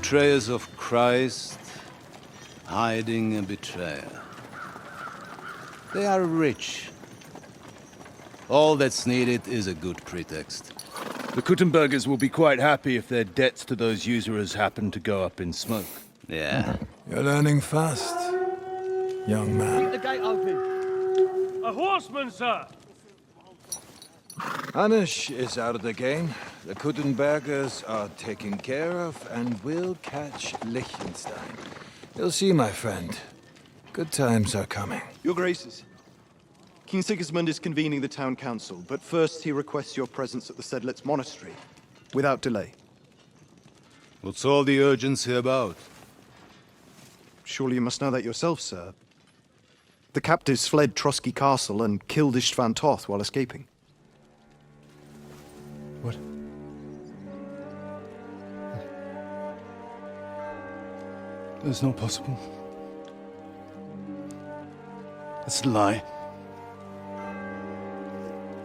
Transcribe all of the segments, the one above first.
Betrayers of Christ, hiding a betrayer. They are rich. All that's needed is a good pretext. The Kuttenbergers will be quite happy if their debts to those usurers happen to go up in smoke. Yeah. You're learning fast, young man. Keep the gate open. A horseman, sir! Anish is out of the game. The Kuttenbergers are taken care of, and we'll catch Liechtenstein. You'll see, my friend. Good times are coming. Your Graces, King Sigismund is convening the town council, but first he requests your presence at the Sedlitz monastery, without delay. What's all the urgency about? Surely you must know that yourself, sir. The captives fled Trotsky Castle and killed Istvan Toth while escaping. What? That's not possible. That's a lie.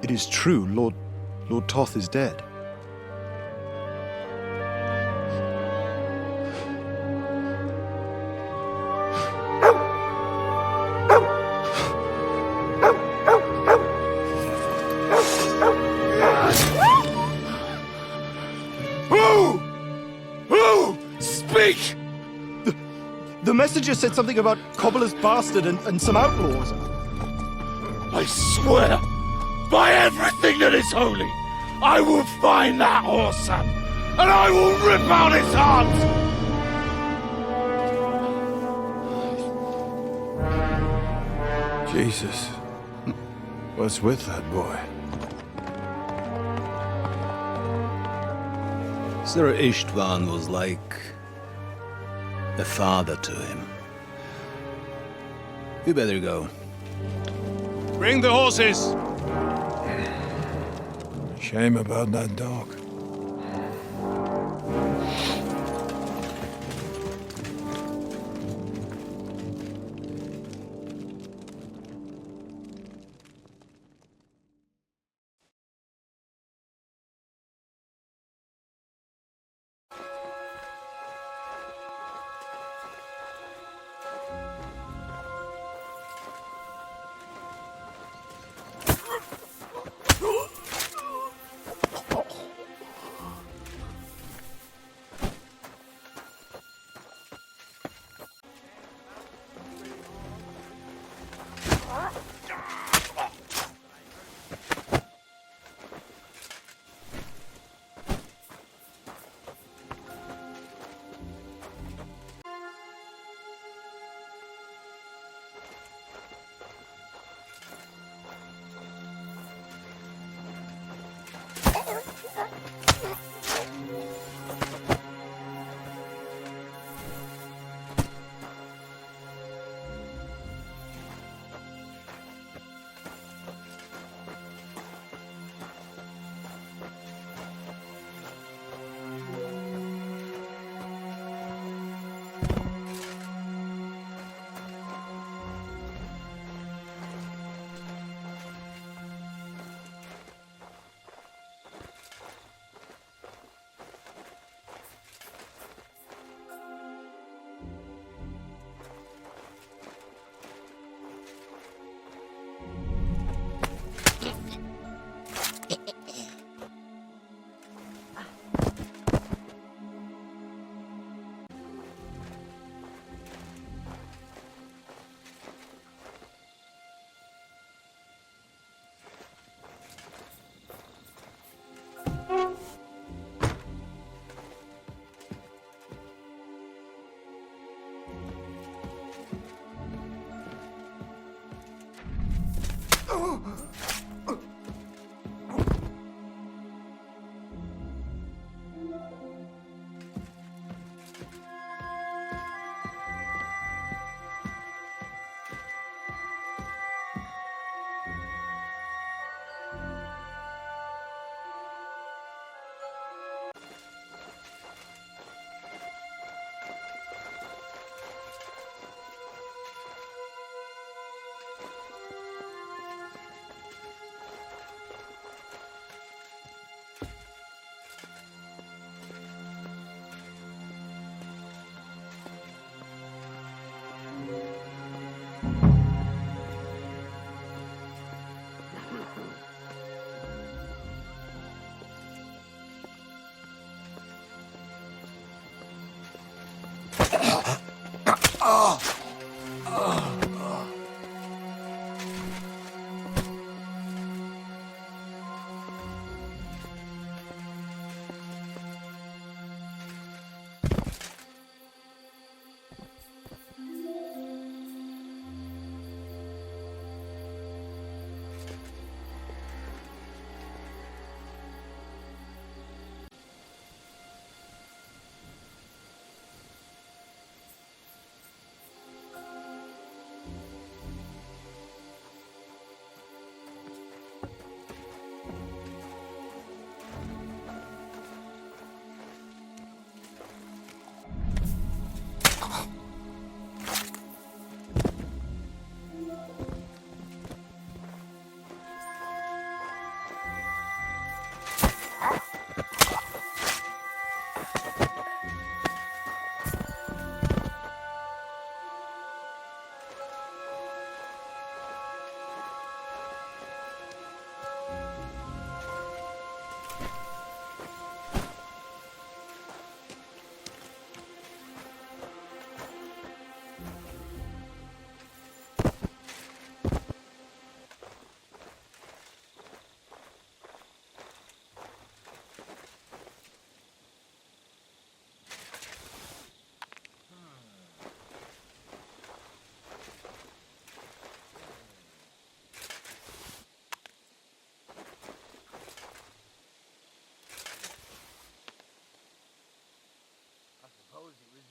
It is true, Lord Toth is dead. Who? Speak! The messenger said something about Cobbler's bastard and some outlaws. I swear, by everything that is holy, I will find that whoreson, and I will rip out his heart! Jesus. What's with that boy? Sir Istvan was like a father to him. You better go. Bring the horses! Shame about that dog.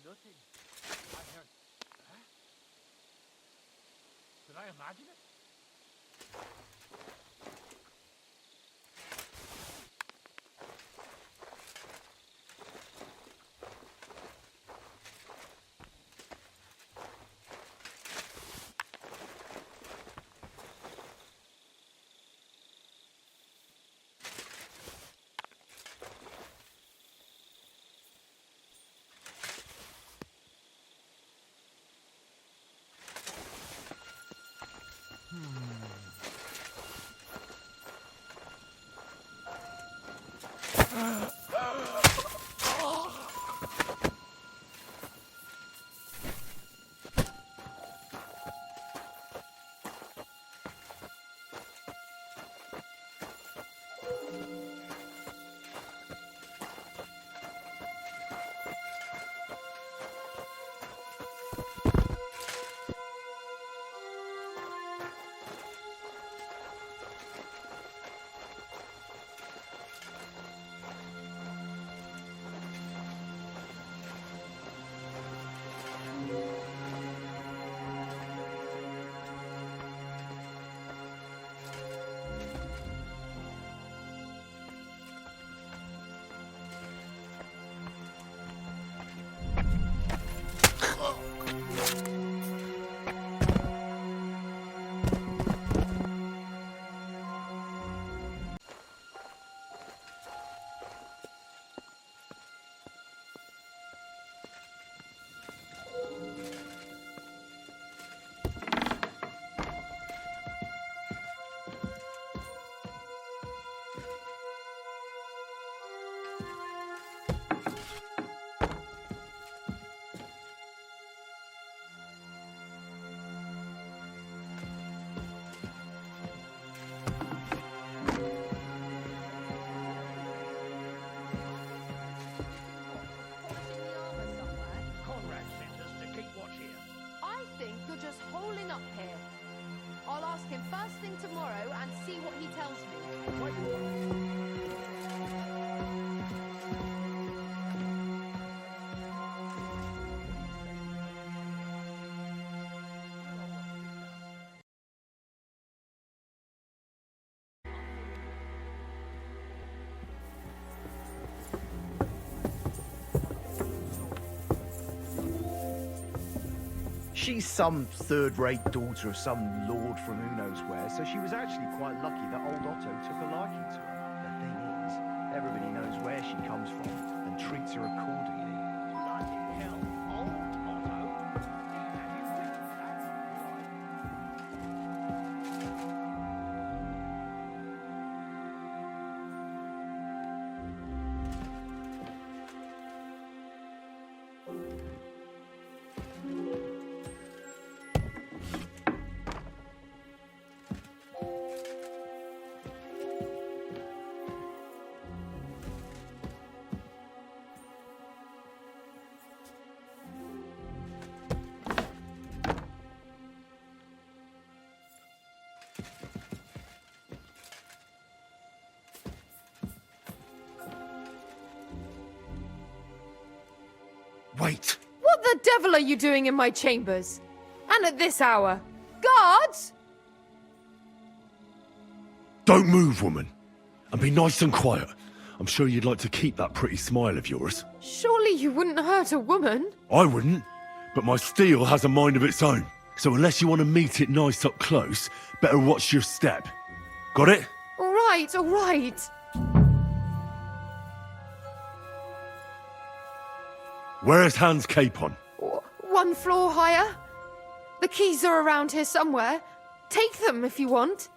Nothing. I heard. Huh? Did I imagine it? She's some third-rate daughter of some lord from who knows where, so she was actually quite lucky that old Otto took a liking to her. The thing is, everybody knows where she comes from and treats her accordingly. Bloody hell, old Otto? Have you written that? Wait! What the devil are you doing in my chambers? And at this hour? Guards? Don't move, woman. And be nice and quiet. I'm sure you'd like to keep that pretty smile of yours. Surely you wouldn't hurt a woman? I wouldn't, but my steel has a mind of its own. So unless you want to meet it nice up close, better watch your step. Got it? All right, all right. Where's Hans Capon? One floor higher. The keys are around here somewhere. Take them if you want.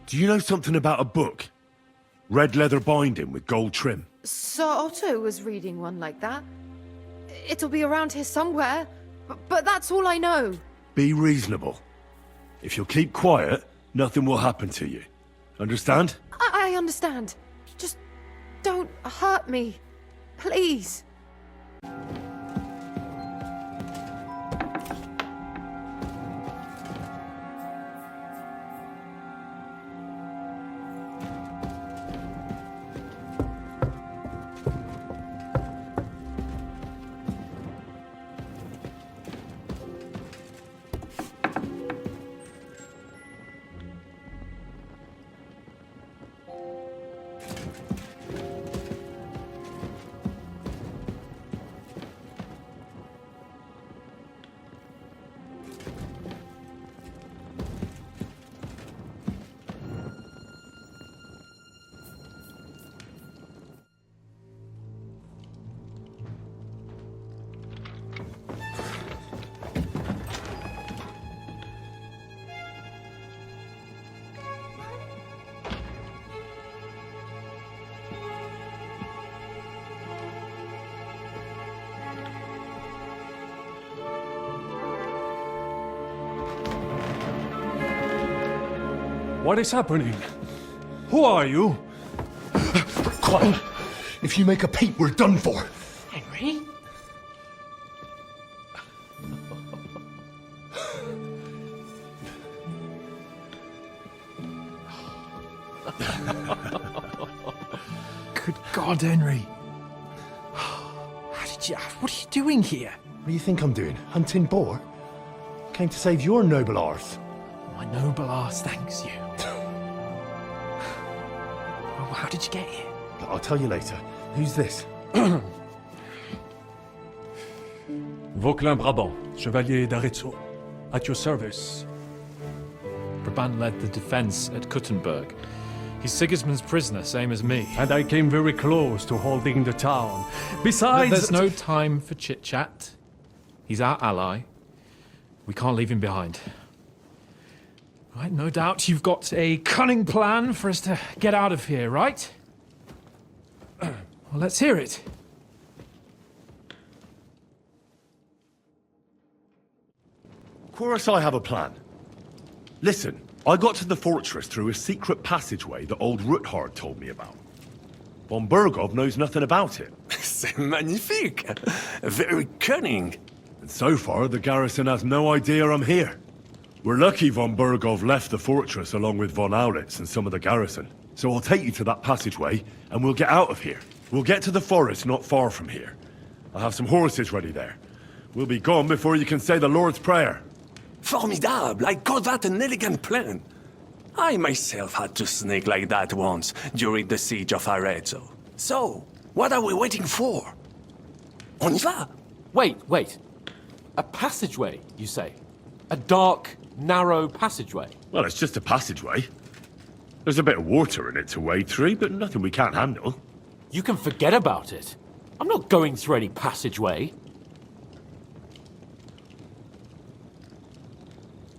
Do you know something about a book? Red leather binding with gold trim. Sir Otto was reading one like that. It'll be around here somewhere, but that's all I know. Be reasonable. If you'll keep quiet, nothing will happen to you. Understand? I understand. Just don't hurt me. Please. What is happening? Who are you? Quiet! If you make a peep, we're done for. Henry? Good God, Henry. What are you doing here? What do you think I'm doing? Hunting boar? Came to save your noble arse. My noble arse thanks you. Oh, how did you get here? I'll tell you later. Who's this? Vauquelin Brabant, Chevalier d'Arezzo. At your service. Brabant led the defense at Kuttenberg. He's Sigismund's prisoner, same as me. And I came very close to holding the town. Besides... There's no time for chit-chat. He's our ally. We can't leave him behind. Right, no doubt you've got a cunning plan for us to get out of here, right? Well, let's hear it. Of course I have a plan. Listen, I got to the fortress through a secret passageway that old Ruthard told me about. Von Burgov knows nothing about it. C'est magnifique! Very cunning. And so far, the garrison has no idea I'm here. We're lucky von Burgov left the fortress along with von Aulitz and some of the garrison. So I'll take you to that passageway, and we'll get out of here. We'll get to the forest not far from here. I'll have some horses ready there. We'll be gone before you can say the Lord's Prayer. Formidable! I call that an elegant plan. I myself had to sneak like that once during the siege of Arezzo. So, what are we waiting for? On y va! Wait. A passageway, you say? A dark, narrow passageway? Well, it's just a passageway. There's a bit of water in it to wade through, but nothing we can't handle. You can forget about it. I'm not going through any passageway.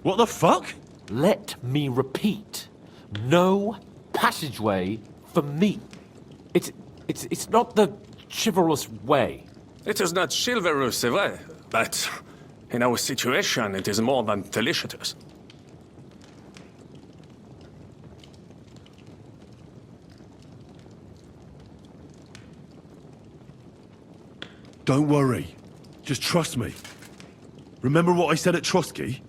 What the fuck? Let me repeat. No passageway for me. It's not the chivalrous way. It is not chivalrous, c'est vrai, but in our situation, it is more than delicious. Don't worry. Just trust me. Remember what I said at Trotsky?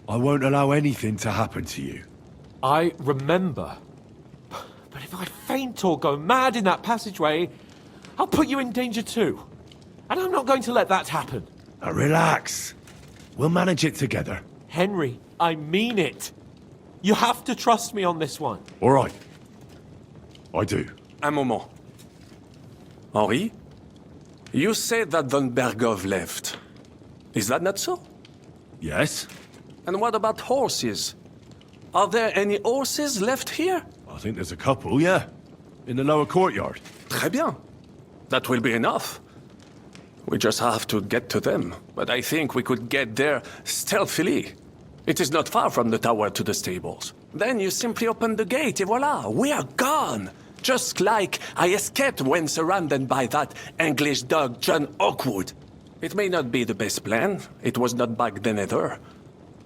I won't allow anything to happen to you. I remember. But if I faint or go mad in that passageway, I'll put you in danger too. And I'm not going to let that happen. Now relax. We'll manage it together. Henry, I mean it. You have to trust me on this one. All right. I do. Un moment. Henri? You said that Von Bergov left. Is that not so? Yes? And what about horses? Are there any horses left here? I think there's a couple, yeah. In the lower courtyard. Très bien. That will be enough. We just have to get to them. But I think we could get there stealthily. It is not far from the tower to the stables. Then you simply open the gate, et voila, we are gone! Just like I escaped when surrounded by that English dog John Oakwood. It may not be the best plan, it was not back then either.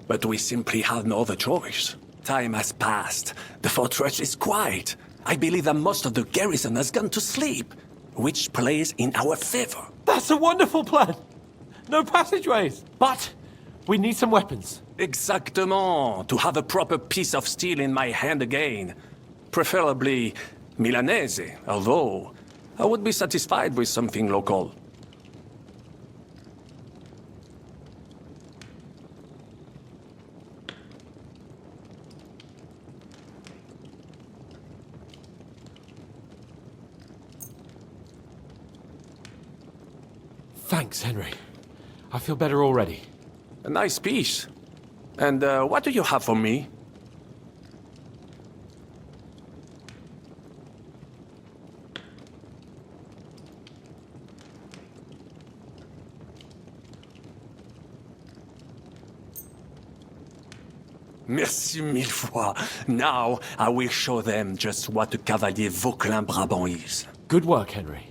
But we simply had no other choice. Time has passed. The fortress is quiet. I believe that most of the garrison has gone to sleep, which plays in our favor. That's a wonderful plan. No passageways. But we need some weapons. Exactement. To have a proper piece of steel in my hand again. Preferably Milanese, although I would be satisfied with something local. Thanks, Henry. I feel better already. A nice piece. And what do you have for me? Merci mille fois. Now I will show them just what a Cavalier Vauquelin Brabant is. Good work, Henry.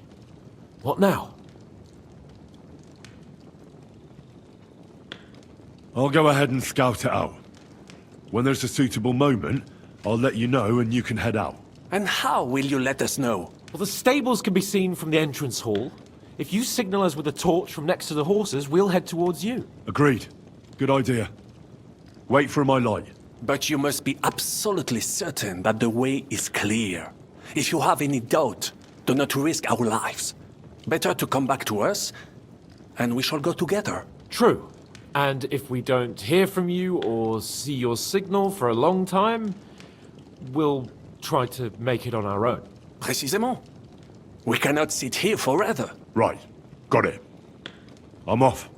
What now? I'll go ahead and scout it out. When there's a suitable moment, I'll let you know and you can head out. And how will you let us know? Well, the stables can be seen from the entrance hall. If you signal us with a torch from next to the horses, we'll head towards you. Agreed. Good idea. Wait for my light. But you must be absolutely certain that the way is clear. If you have any doubt, do not risk our lives. Better to come back to us, and we shall go together. True. And if we don't hear from you or see your signal for a long time, we'll try to make it on our own. Précisément. We cannot sit here forever. Right. Got it. I'm off.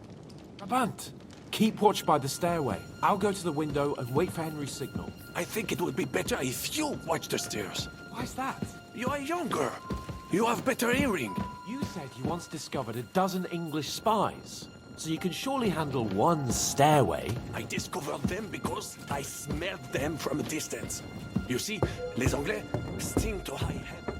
Brabant, keep watch by the stairway. I'll go to the window and wait for Henry's signal. I think it would be better if you watch the stairs. Why's that? You are younger. You have better hearing. You said you once discovered a dozen English spies. So you can surely handle one stairway. I discovered them because I smelled them from a distance. You see, les Anglais sting to high heaven.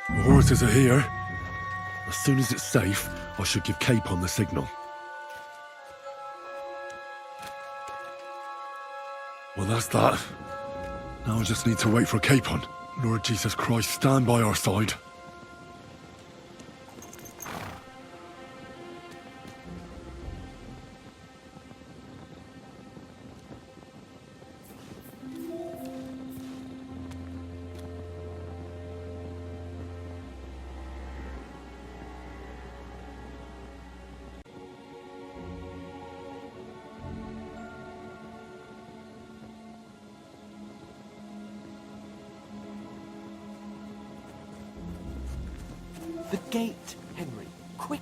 The horses are here. As soon as it's safe, I should give Capon the signal. Well, that's that. Now I just need to wait for Capon. Lord Jesus Christ, stand by our side. The gate, Henry. Quick!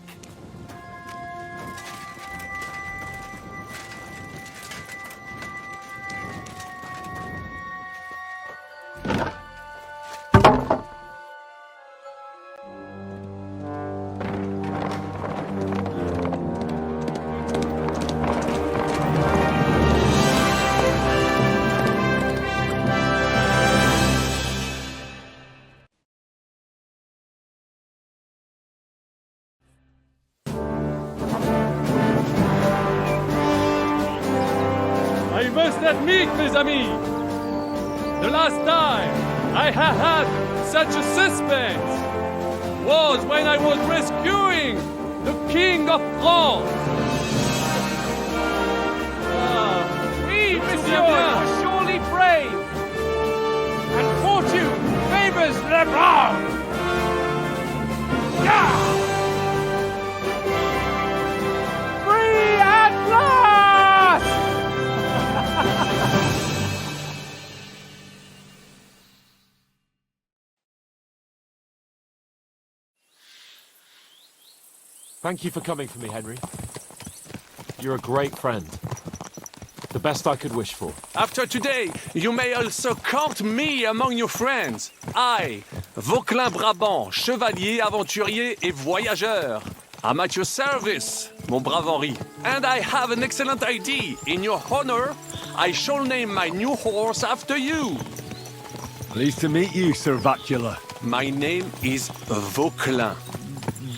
I must admit, mes amis, the last time I have had such a suspense was when I was rescuing the King of France. Oui, monsieur, you're surely brave. And fortune favors the brave. Yeah! Free at last! Thank you for coming for me, Henry. You're a great friend. The best I could wish for. After today, you may also count me among your friends. I, Vauquelin Brabant, chevalier, aventurier et voyageur. I'm at your service, mon brave Henri. And I have an excellent idea. In your honor, I shall name my new horse after you. Pleased to meet you, Sir Vacula. My name is Vauquelin.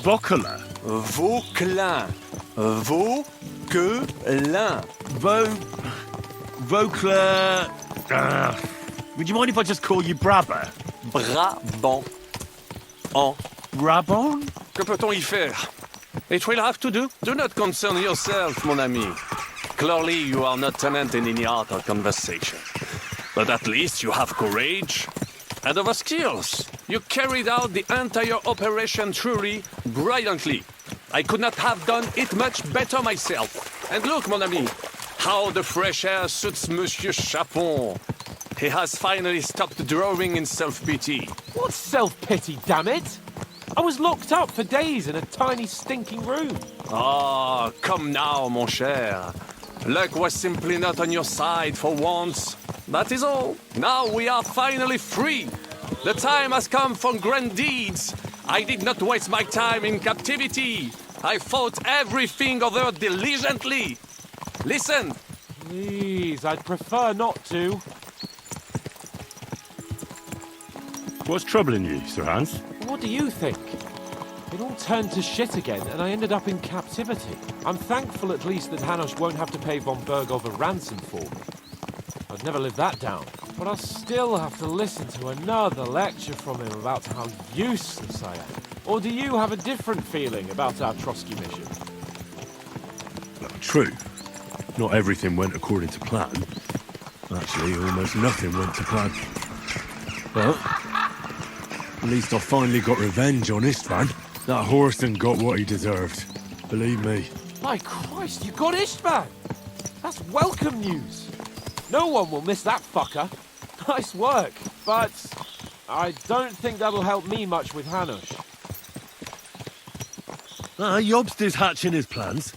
Vauquelin? Vauquelin. Vauquelin. Vauquelin... would you mind if I just call you Brabber? Brabant. En. Brabant? Que peut-on y faire? It will have to do. Do not concern yourself, mon ami. Clearly, you are not tenant in any art or conversation. But at least you have courage and other skills. You carried out the entire operation truly brilliantly. I could not have done it much better myself. And look, mon ami, how the fresh air suits Monsieur Capon. He has finally stopped drawing in self-pity. What self-pity, damn it? I was locked up for days in a tiny stinking room. Ah, come now, mon cher. Luck was simply not on your side for once. That is all. Now we are finally free. The time has come for grand deeds. I did not waste my time in captivity. I fought everything over diligently. Listen. Please, I'd prefer not to. What's troubling you, Sir Hans? What do you think? It all turned to shit again, and I ended up in captivity. I'm thankful at least that Hanush won't have to pay von Bergov a ransom for me. I'd never live that down. But I'll still have to listen to another lecture from him about how useless I am. Or do you have a different feeling about our Trotsky mission? True. Not everything went according to plan. Actually, almost nothing went to plan. But at least I finally got revenge on Istvan. That Horson got what he deserved. Believe me. My Christ, you got Istvan! That's welcome news. No one will miss that fucker. Nice work, but I don't think that'll help me much with Hanush. Jobst is hatching his plans.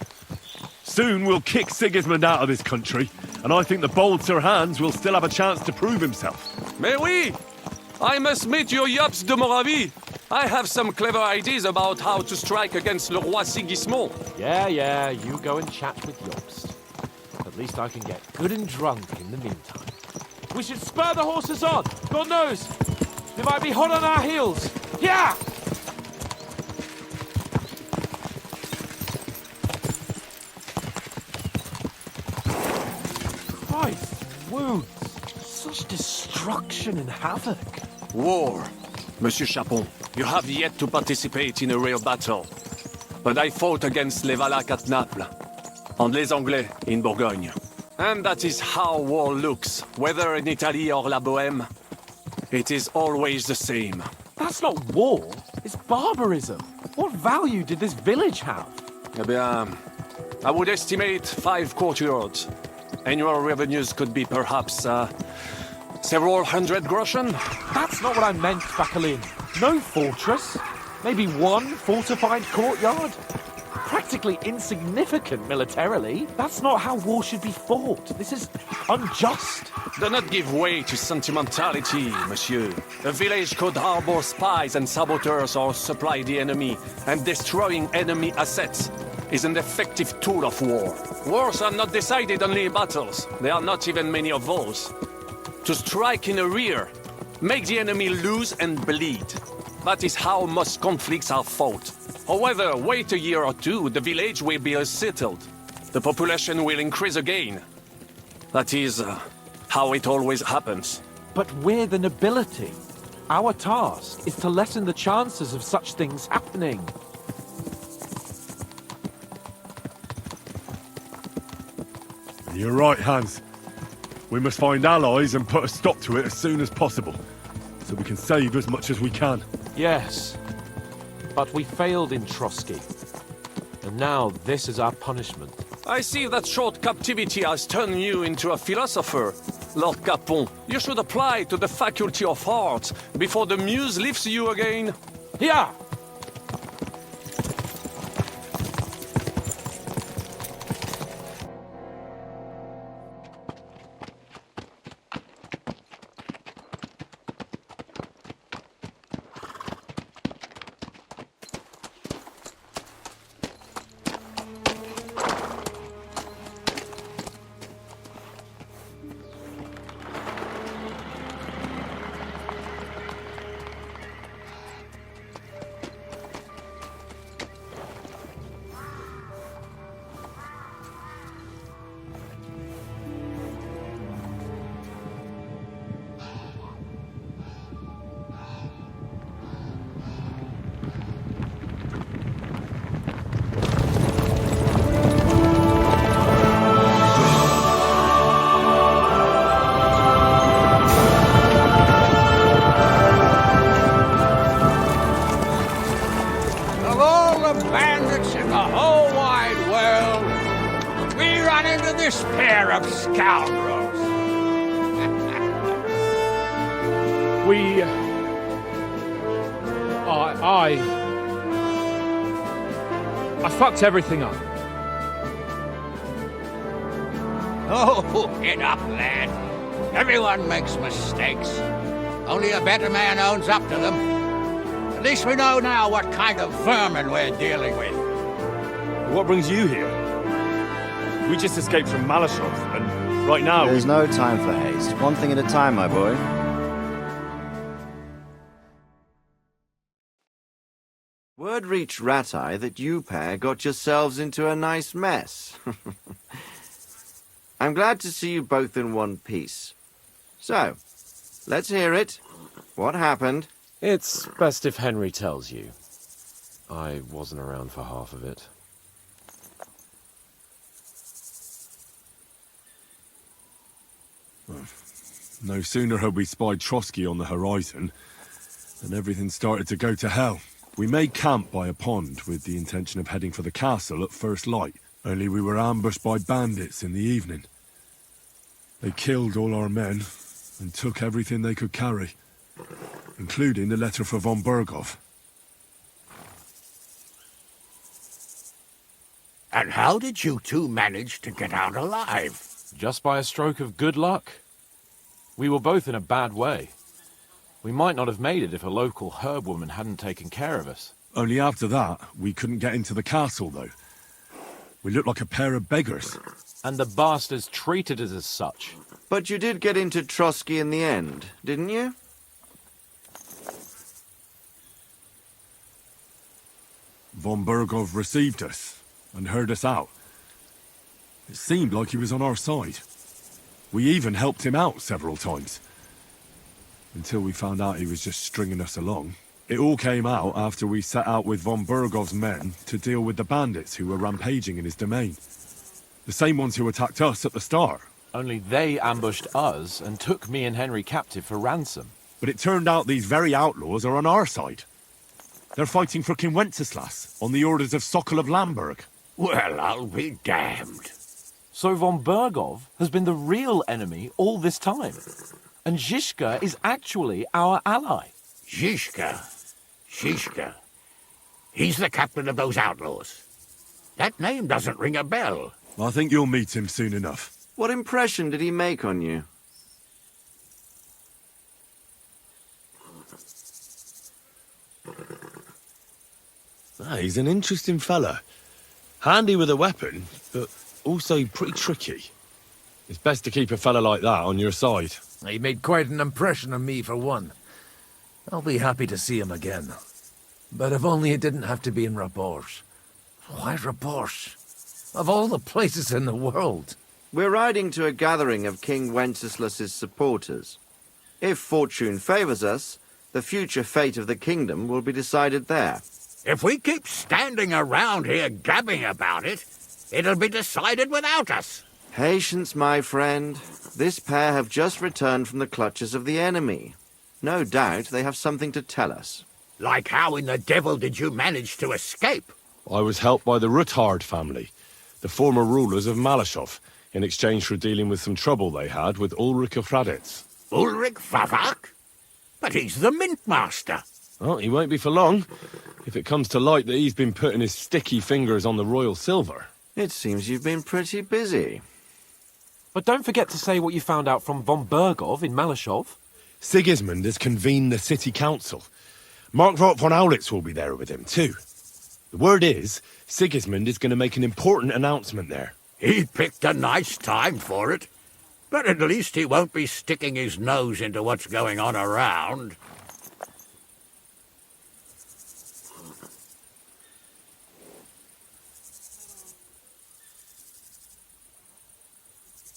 Soon we'll kick Sigismund out of this country, and I think the bold Sir Hans will still have a chance to prove himself. Mais oui! I must meet your Jobst de Moravie. I have some clever ideas about how to strike against Le Roi Sigismund. Yeah, you go and chat with Jobst. At least I can get good and drunk in the meantime. We should spur the horses on! God knows! They might be hot on our heels! Yeah! Christ, wounds! Such destruction and havoc! War. Monsieur Capon, you have yet to participate in a real battle. But I fought against les Valaques at Naples, and les Anglais in Bourgogne. And that is how war looks, whether in Italy or La Bohème. It is always the same. That's not war, it's barbarism. What value did this village have? Eh bien, I would estimate 5 courtyards. Annual revenues could be perhaps, several hundred groschen. That's not what I meant, Bakalin. No fortress. Maybe one fortified courtyard? Practically insignificant militarily. That's not how war should be fought. This is unjust. Do not give way to sentimentality, monsieur. A village could harbor spies and saboteurs or supply the enemy, and destroying enemy assets is an effective tool of war. Wars are not decided only in battles. There are not even many of those. To strike in the rear, make the enemy lose and bleed. That is how most conflicts are fought. However, wait a year or two, the village will be settled. The population will increase again. That is how it always happens. But we're the nobility. Our task is to lessen the chances of such things happening. You're right, Hans. We must find allies and put a stop to it as soon as possible, so we can save as much as we can. Yes, but we failed in Trotsky. And now this is our punishment. I see that short captivity has turned you into a philosopher. Lord Capon, you should apply to the Faculty of Arts before the muse lifts you again. Yeah! I fucked everything up. Oh, get up, lad. Everyone makes mistakes. Only a better man owns up to them. At least we know now what kind of vermin we're dealing with. What brings you here? We just escaped from Malechov, and right now There's no time for haste. One thing at a time, my boy. Word reached Rat-Eye that you pair got yourselves into a nice mess. I'm glad to see you both in one piece. So, let's hear it. What happened? It's best if Henry tells you. I wasn't around for half of it. no sooner had we spied Trotsky on the horizon than everything started to go to hell. We made camp by a pond with the intention of heading for the castle at first light, only we were ambushed by bandits in the evening. They killed all our men and took everything they could carry, including the letter for von Berghoff. And how did you two manage to get out alive? Just by a stroke of good luck. We were both in a bad way. We might not have made it if a local herb woman hadn't taken care of us. Only after that, we couldn't get into the castle, though. We looked like a pair of beggars. And the bastards treated us as such. But you did get into Trotsky in the end, didn't you? Von Berghoff received us and heard us out. It seemed like he was on our side. We even helped him out several times. Until we found out he was just stringing us along. It all came out after we set out with von Berghoff's men to deal with the bandits who were rampaging in his domain. The same ones who attacked us at the start. Only they ambushed us and took me and Henry captive for ransom. But it turned out these very outlaws are on our side. They're fighting for King Wenceslas on the orders of Sokol of Lamberg. Well, I'll be damned. So von Berghoff has been the real enemy all this time. And Zizka is actually our ally. Zizka? He's the captain of those outlaws. That name doesn't ring a bell. I think you'll meet him soon enough. What impression did he make on you? He's an interesting fella. Handy with a weapon, but also pretty tricky. It's best to keep a fella like that on your side. He made quite an impression on me, for one. I'll be happy to see him again. But if only it didn't have to be in Rabosh. Why Rabosh? Of all the places in the world. We're riding to a gathering of King Wenceslas's supporters. If fortune favors us, the future fate of the kingdom will be decided there. If we keep standing around here gabbing about it, it'll be decided without us. Patience, my friend. This pair have just returned from the clutches of the enemy. No doubt they have something to tell us. Like how in the devil did you manage to escape? I was helped by the Ruthard family, the former rulers of Malechov, in exchange for dealing with some trouble they had with Ulrich of Raditz. Ulrich Favak? But he's the mint master. Well, he won't be for long, if it comes to light that he's been putting his sticky fingers on the royal silver. It seems you've been pretty busy. But don't forget to say what you found out from von Bergov in Malechov. Sigismund has convened the city council. Markgraf von Aulitz will be there with him, too. The word is, Sigismund is going to make an important announcement there. He picked a nice time for it. But at least he won't be sticking his nose into what's going on around.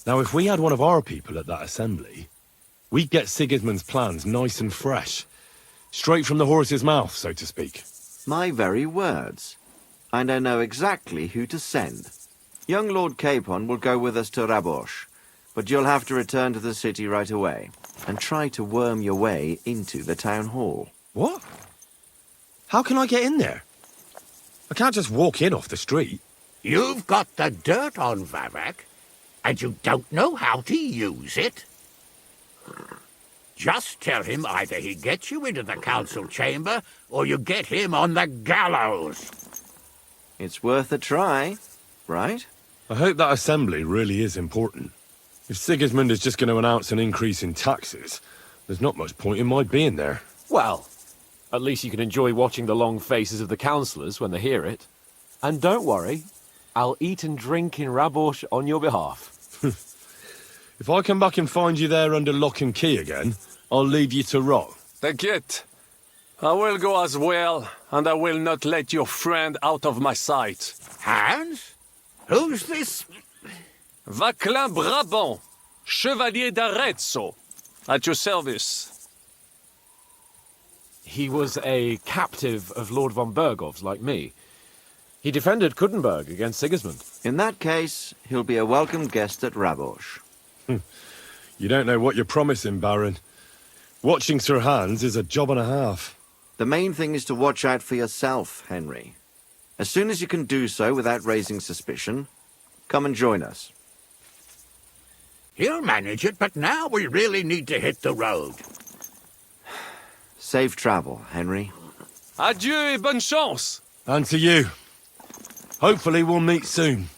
Now, if we had one of our people at that assembly, we'd get Sigismund's plans nice and fresh. Straight from the horse's mouth, so to speak. My very words. And I know exactly who to send. Young Lord Capon will go with us to Rabosh, but you'll have to return to the city right away, and try to worm your way into the town hall. What? How can I get in there? I can't just walk in off the street. You've got the dirt on Vavak, and you don't know how to use it? Just tell him either he gets you into the council chamber, or you get him on the gallows. It's worth a try, right? I hope that assembly really is important. If Sigismund is just going to announce an increase in taxes, there's not much point in my being there. Well, at least you can enjoy watching the long faces of the councillors when they hear it. And don't worry, I'll eat and drink in Rabosh on your behalf. If I come back and find you there under lock and key again, I'll leave you to rot. T'inquiète. I will go as well, and I will not let your friend out of my sight. Hans? Who's this? Vaclin Brabant, Chevalier d'Arezzo, at your service. He was a captive of Lord von Bergov's, like me. He defended Kuttenberg against Sigismund. In that case, he'll be a welcome guest at Rabosh. You don't know what you're promising, Baron. Watching Sir Hans is a job and a half. The main thing is to watch out for yourself, Henry. As soon as you can do so without raising suspicion, come and join us. He'll manage it, but now we really need to hit the road. Safe travel, Henry. Adieu et bonne chance! And to you. Hopefully we'll meet soon.